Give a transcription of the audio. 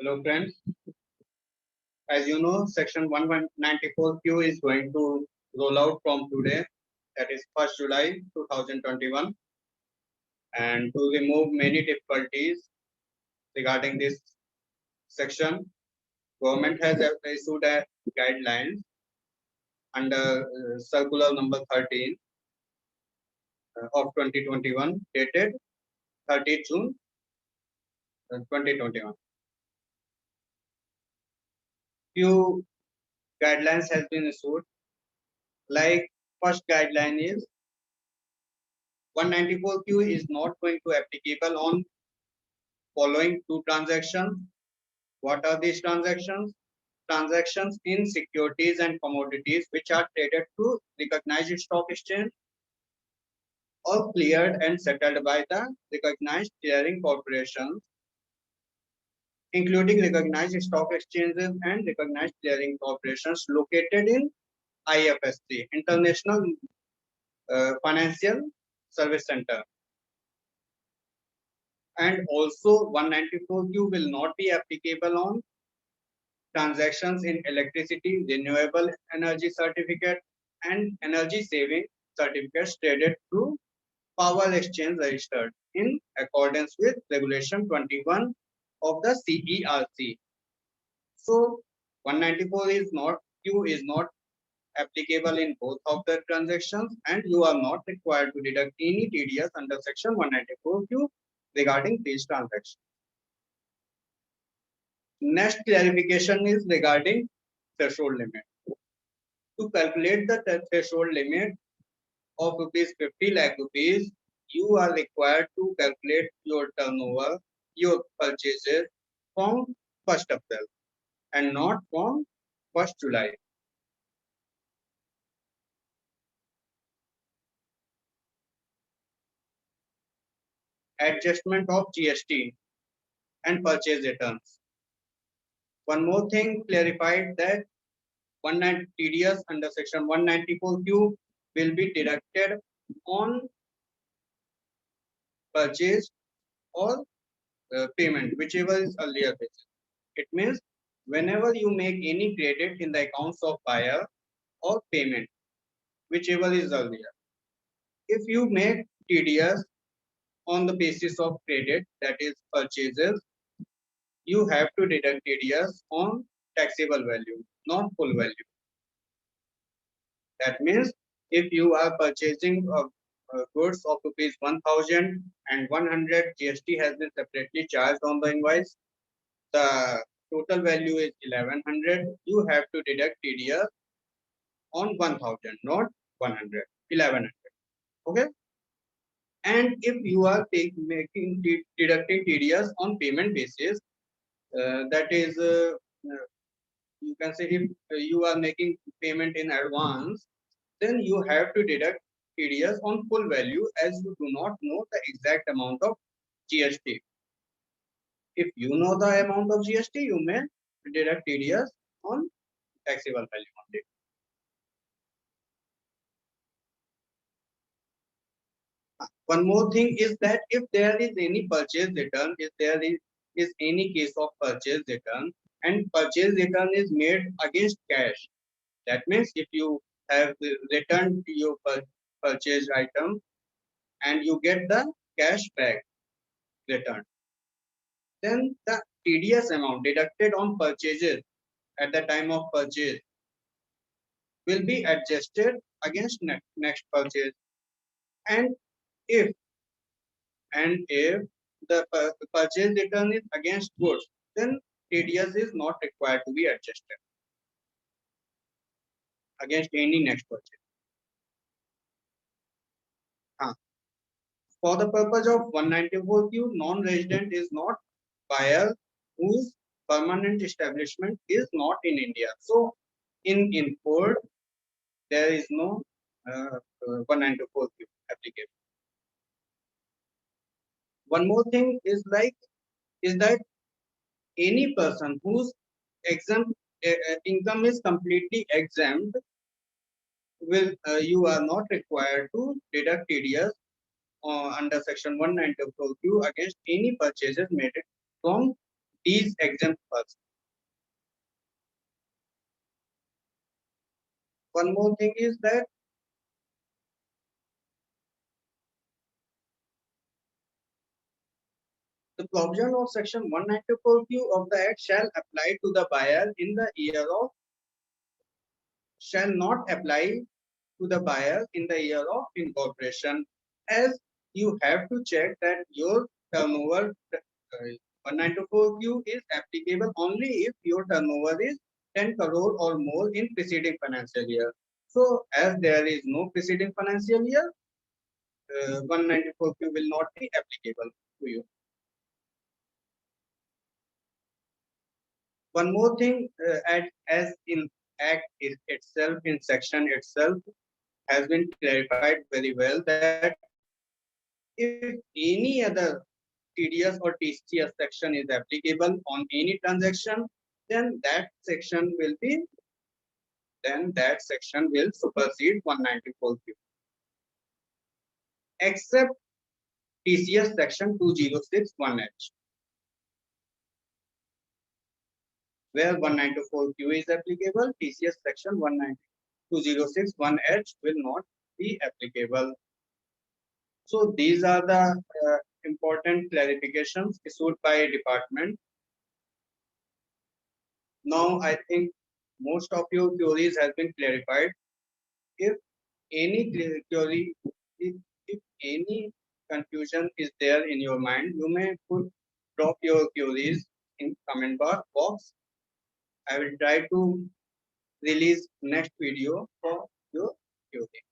Hello friends, as you know, section 194Q is going to roll out from today, that is 1st July 2021, and to remove many difficulties regarding this section, government has issued a guidelines under circular number 13 of 2021 dated 30 June 2021. Few guidelines has been issued, like first guideline is 194Q is not going to applicable on following two transactions. What are these transactions? Transactions in securities and commodities which are traded through recognized stock exchange or cleared and settled by the recognized clearing corporations, including recognized stock exchanges and recognized clearing corporations located in IFSC, International Financial Service Center. And also 194Q will not be applicable on transactions in electricity, renewable energy certificate, and energy saving certificates traded through power exchange registered in accordance with regulation 21 of the CERC. So 194 is not Q is not applicable in both of the transactions, and you are not required to deduct any TDS under section 194Q regarding these transactions. Next clarification is regarding threshold limit. To calculate the threshold limit of rupees 50 lakh rupees, you are required to calculate your turnover, your purchases from 1st April and not from 1st July. Adjustment of GST and purchase returns. One more thing clarified that 19 TDS under section 194Q will be deducted on purchase or payment, whichever is earlier basis. It means whenever you make any credit in the accounts of buyer or payment, whichever is earlier. If you make TDS on the basis of credit, that is purchases, you have to deduct TDS on taxable value, not full value. That means if you are purchasing goods of rupees 1000 and 100 GST has been separately charged on the invoice, the total value is 1100, you have to deduct TDS on 1000, not 100, 1100. Okay. And if you are deducting TDS on payment basis, that is, you can say if you are making payment in advance, then you have to deduct TDS on full value as you do not know the exact amount of GST. If you know the amount of GST, you may deduct TDS on taxable value only. One more thing is that if there is any purchase return, if there is any case of purchase return and purchase return is made against cash, that means if you have returned your purchase item and you get the cash back returned, then the TDS amount deducted on purchases at the time of purchase will be adjusted against next purchase. And if the purchase return is against goods, then TDS is not required to be adjusted against any next purchase. For the purpose of 194Q, non-resident is not buyer whose permanent establishment is not in India. So in import, there is no 194Q applicable. One more thing is that any person whose income is completely exempt will you are not required to deduct TDS under section 194Q against any purchases made from these exempt first. One more thing is that the provision of section 194Q of the Act shall apply to the buyer in the year of shall not apply to the buyer in the year of incorporation, as you have to check that your turnover 194Q is applicable only if your turnover is 10 crore or more in preceding financial year. So as there is no preceding financial year, 194Q will not be applicable to you. One more thing, as in Act itself, in section itself, has been clarified very well that if any other TDS or TCS section is applicable on any transaction, then that section will supersede 194Q, except TCS section 2061H, where 194Q is applicable. TCS section 2061H will not be applicable. So these are the important clarifications issued by department. Now I think most of your queries has been clarified. If any query, if any confusion is there in your mind, you may drop your queries in comment box. I will try to release next video for your query.